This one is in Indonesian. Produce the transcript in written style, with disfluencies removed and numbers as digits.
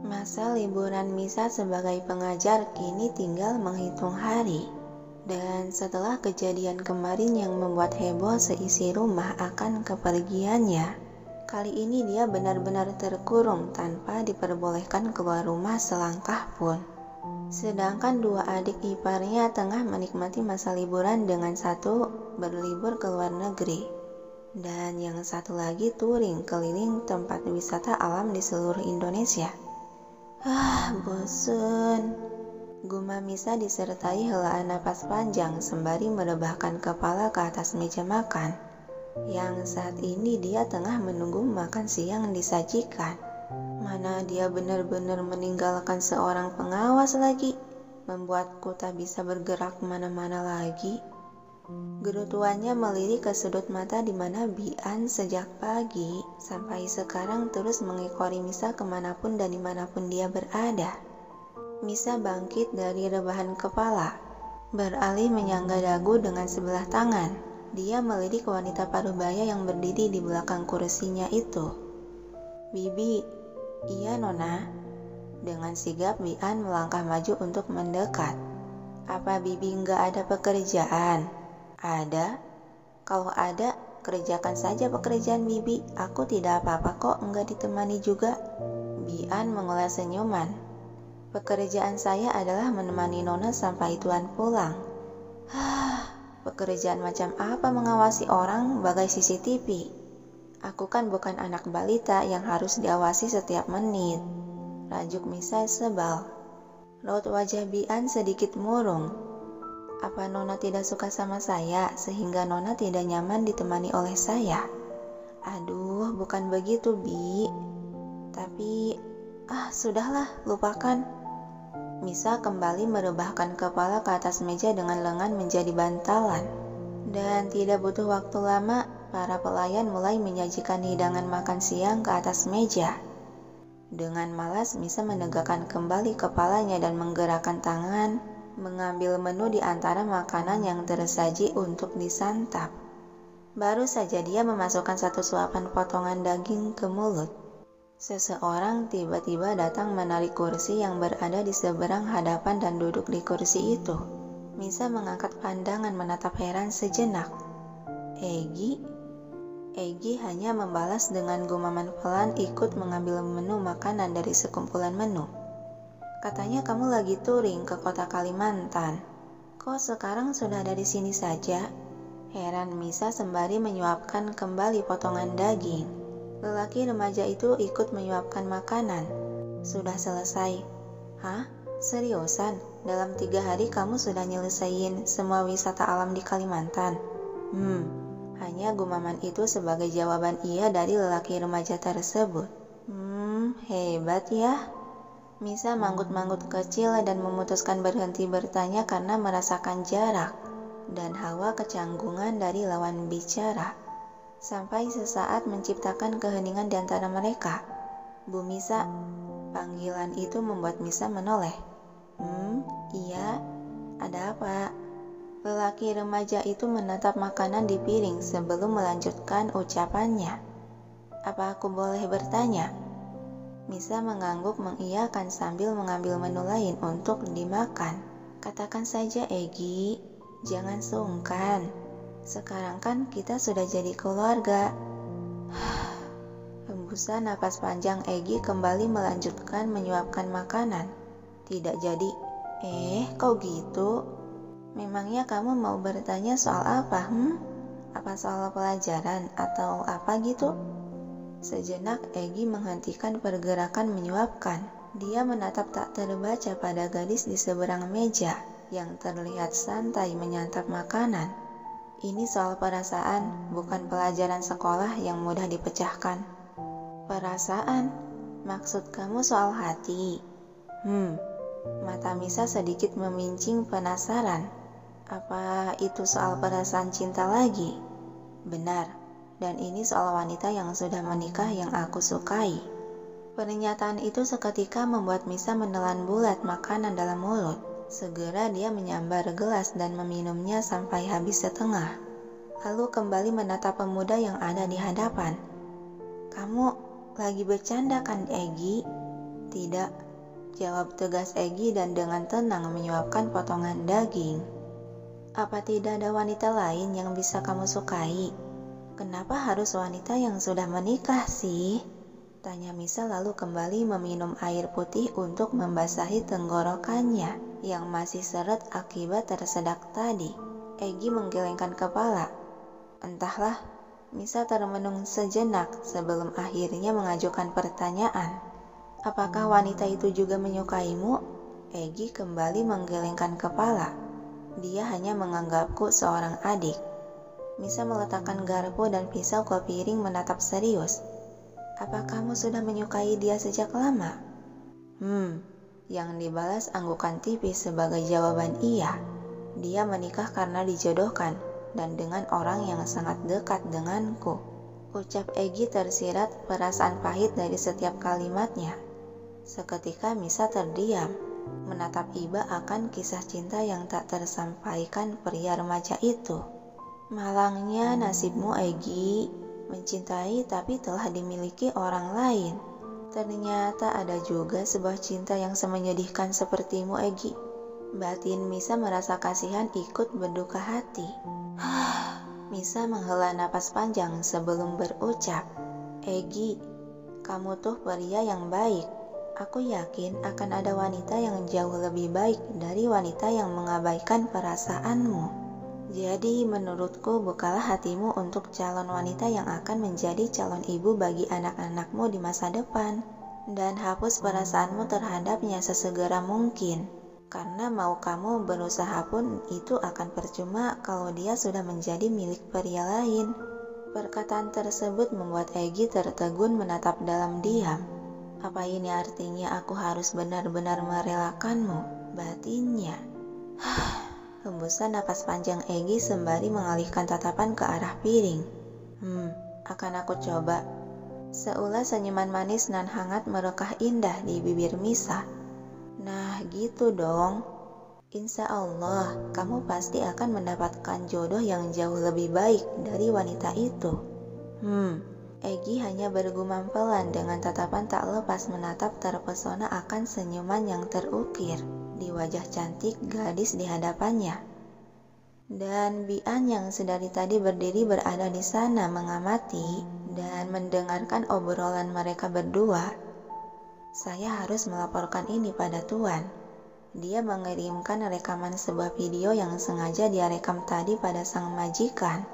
Masa liburan Misa sebagai pengajar kini tinggal menghitung hari. Dan setelah kejadian kemarin yang membuat heboh seisi rumah akan kepergiannya, kali ini dia benar-benar terkurung tanpa diperbolehkan keluar rumah selangkah pun. Sedangkan dua adik iparnya tengah menikmati masa liburan dengan satu berlibur ke luar negeri, dan yang satu lagi touring keliling tempat wisata alam di seluruh Indonesia. Bosun. Gumam Misa disertai helaan napas panjang sembari merebahkan kepala ke atas meja makan, yang saat ini dia tengah menunggu makan siang disajikan. Mana dia benar-benar meninggalkan seorang pengawas lagi, membuatku tak bisa bergerak kemana-mana lagi. Gerutuannya melirik ke sudut mata di mana Bian sejak pagi sampai sekarang terus mengekori Misa kemanapun dan dimanapun dia berada. Misa bangkit dari rebahan kepala, beralih menyangga dagu dengan sebelah tangan. Dia melirik wanita parubaya yang berdiri di belakang kursinya itu. "Bibi." "Iya, Nona." Dengan sigap Bian melangkah maju untuk mendekat. "Apa Bibi nggak ada pekerjaan?" "Ada. Kalau ada, kerjakan saja pekerjaan Bibi. Aku tidak apa-apa kok nggak ditemani juga." Bian mengulas senyuman. "Pekerjaan saya adalah menemani Nona sampai Tuan pulang." Pekerjaan macam apa mengawasi orang bagai CCTV? Aku kan bukan anak balita yang harus diawasi setiap menit. Rajuk Misa sebal. Raut wajah Bian sedikit murung. "Apa Nona tidak suka sama saya sehingga Nona tidak nyaman ditemani oleh saya?" "Aduh, bukan begitu, Bi. Tapi, sudahlah, lupakan." Misa kembali merebahkan kepala ke atas meja dengan lengan menjadi bantalan. Dan tidak butuh waktu lama, para pelayan mulai menyajikan hidangan makan siang ke atas meja. Dengan malas, Misa menegakkan kembali kepalanya dan menggerakkan tangan, mengambil menu di antara makanan yang tersaji untuk disantap. Baru saja dia memasukkan satu suapan potongan daging ke mulut, seseorang tiba-tiba datang menarik kursi yang berada di seberang hadapan dan duduk di kursi itu. Misa mengangkat pandangan menatap heran sejenak. Egi hanya membalas dengan gumaman pelan ikut mengambil menu makanan dari sekumpulan menu. "Katanya kamu lagi touring ke kota Kalimantan. Kok sekarang sudah ada di sini saja?" Heran Misa sembari menyuapkan kembali potongan daging. Lelaki remaja itu ikut menyuapkan makanan. "Sudah selesai." "Hah? Seriusan? Dalam 3 hari kamu sudah nyelesain semua wisata alam di Kalimantan?" Hanya gumaman itu sebagai jawaban iya dari lelaki remaja tersebut. Hebat ya." Misa manggut-manggut kecil dan memutuskan berhenti bertanya karena merasakan jarak dan hawa kecanggungan dari lawan bicara. Sampai sesaat menciptakan keheningan di antara mereka. "Bu Misa." Panggilan itu membuat Misa menoleh. Iya, ada apa?" Lelaki remaja itu menatap makanan di piring sebelum melanjutkan ucapannya. "Apa aku boleh bertanya?" Misa mengangguk mengiyakan sambil mengambil menu lain untuk dimakan. "Katakan saja, Egi. Jangan sungkan. Sekarang kan kita sudah jadi keluarga." Hembusan napas panjang Egi kembali melanjutkan menyuapkan makanan. "Tidak jadi." Kok gitu? Memangnya kamu mau bertanya soal apa? Apa soal pelajaran atau apa gitu? Sejenak Egi menghentikan pergerakan menyuapkan. Dia menatap tak terbaca pada gadis di seberang meja yang terlihat santai menyantap makanan. "Ini soal perasaan, bukan pelajaran sekolah yang mudah dipecahkan." "Perasaan? Maksud kamu soal hati?" Mata Misa sedikit memincing penasaran. "Apa itu soal perasaan cinta lagi?" "Benar, dan ini soal wanita yang sudah menikah yang aku sukai." Pernyataan itu seketika membuat Misa menelan bulat makanan dalam mulut. Segera dia menyambar gelas dan meminumnya sampai habis setengah. Lalu kembali menatap pemuda yang ada di hadapan. "Kamu lagi bercanda kan, Egi?" Tidak, jawab tegas Egi dan dengan tenang menyuapkan potongan daging. Apa tidak ada wanita lain yang bisa kamu sukai? Kenapa harus wanita yang sudah menikah sih? Tanya Misa lalu kembali meminum air putih untuk membasahi tenggorokannya yang masih seret akibat tersedak tadi. Egi menggelengkan kepala. Entahlah, Misa termenung sejenak sebelum akhirnya mengajukan pertanyaan. Apakah wanita itu juga menyukaimu? Egi kembali menggelengkan kepala. Dia hanya menganggapku seorang adik. Misa meletakkan garpu dan pisau ke piring menatap serius. Apa kamu sudah menyukai dia sejak lama? Yang dibalas anggukan tipis sebagai jawaban iya. Dia menikah karena dijodohkan dan dengan orang yang sangat dekat denganku. Ucap Egi tersirat perasaan pahit dari setiap kalimatnya. Seketika Misa terdiam, menatap iba akan kisah cinta yang tak tersampaikan pria remaja itu. Malangnya nasibmu, Egi, mencintai tapi telah dimiliki orang lain. Ternyata ada juga sebuah cinta yang semenyedihkan sepertimu, Egi. Batin Misa merasa kasihan ikut berduka hati. Misa menghela napas panjang sebelum berucap, Egi, kamu tuh pria yang baik. Aku yakin akan ada wanita yang jauh lebih baik dari wanita yang mengabaikan perasaanmu. Jadi menurutku bukalah hatimu untuk calon wanita yang akan menjadi calon ibu bagi anak-anakmu di masa depan. Dan hapus perasaanmu terhadapnya sesegera mungkin. Karena mau kamu berusaha pun itu akan percuma kalau dia sudah menjadi milik pria lain. Perkataan tersebut membuat Egi tertegun menatap dalam diam. Apa ini artinya aku harus benar-benar merelakanmu? Batinnya. Hembusan napas panjang Egi sembari mengalihkan tatapan ke arah piring. Akan aku coba. Seulas senyuman manis nan hangat merekah indah di bibir Misa. Nah gitu dong. Insya Allah kamu pasti akan mendapatkan jodoh yang jauh lebih baik dari wanita itu. Egi hanya bergumam pelan dengan tatapan tak lepas menatap terpesona akan senyuman yang terukir di wajah cantik gadis di hadapannya. Dan Bian yang sedari tadi berdiri berada di sana mengamati dan mendengarkan obrolan mereka berdua. Saya harus melaporkan ini pada Tuan. Dia mengirimkan rekaman sebuah video yang sengaja dia rekam tadi pada sang majikan.